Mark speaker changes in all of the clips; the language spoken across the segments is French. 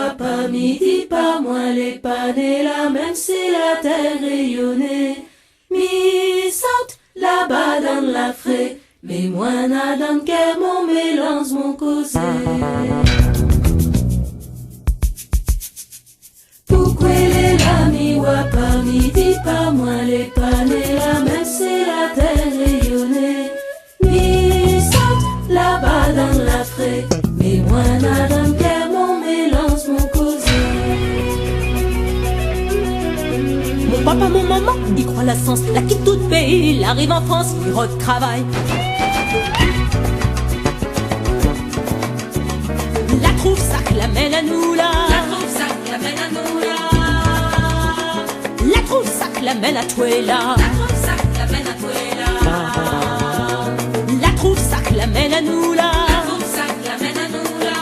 Speaker 1: mi-wa, pas midi, pas moins les panés là, même si la terre rayonnait. Mi saute là-bas dans la fraie, mais moi n'a dans le cœur mon mélange, mon causé. Pourquoi les lamis wa pas midi, pas moins les panés là, même si la terre rayonnait. Mi saute là-bas dans la fraie, mais moi n'a dans le cœur mon mélange, mon causé.
Speaker 2: Mon papa, mon maman, ils croient la sens, la quitte tout pays, il arrive en France, il retravaille. La trouve ça que l'amène à nous là.
Speaker 1: La trouve ça que l'amène à nous là.
Speaker 2: La trouve ça que l'amène à toi là.
Speaker 1: La trouve ça que l'amène à toi là.
Speaker 2: La trouve ça que l'amène à nous là.
Speaker 1: La trouve ça que l'amène à nous là.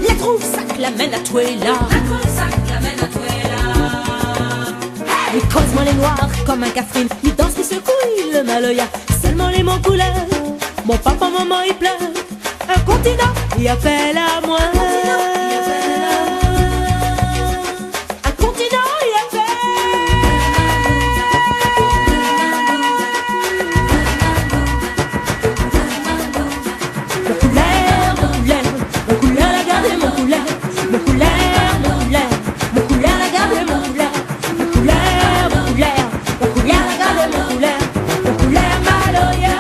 Speaker 2: La trouve ça que l'amène à toi là.
Speaker 1: La trouve ça que l'amène à toi là.
Speaker 2: Il creuse-moi les noirs comme un Catherine. Il danse, il secoue, le maloya. Seulement les mots couleurs. Mon papa, maman, il pleure. Un continent, il appelle à moi. Un continent, il appelle. Mon couleur, la garder, mon couleur. Mon couleur, mon couleur, la garder, mon couleur. Mon couleur, la garder, mon couleur. Mon couleur, maloya.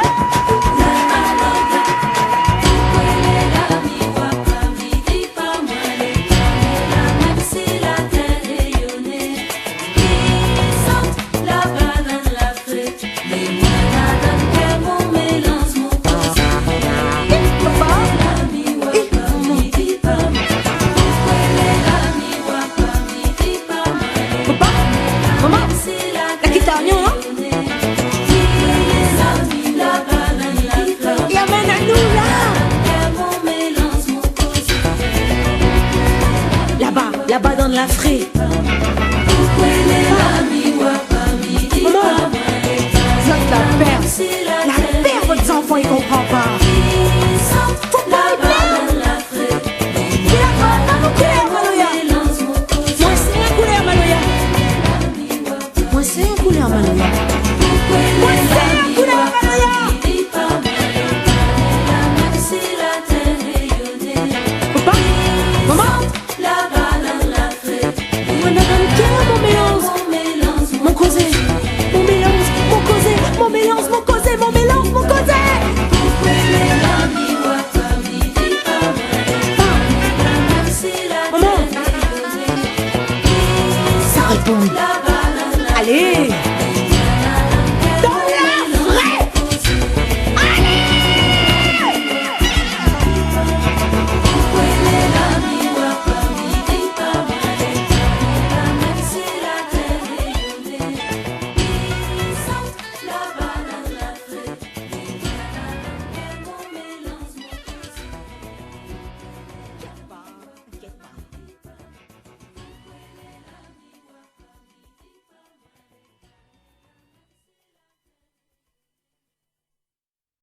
Speaker 2: Là-bas dans la fraie. Maman, ça la perd, votre enfant il comprend pas.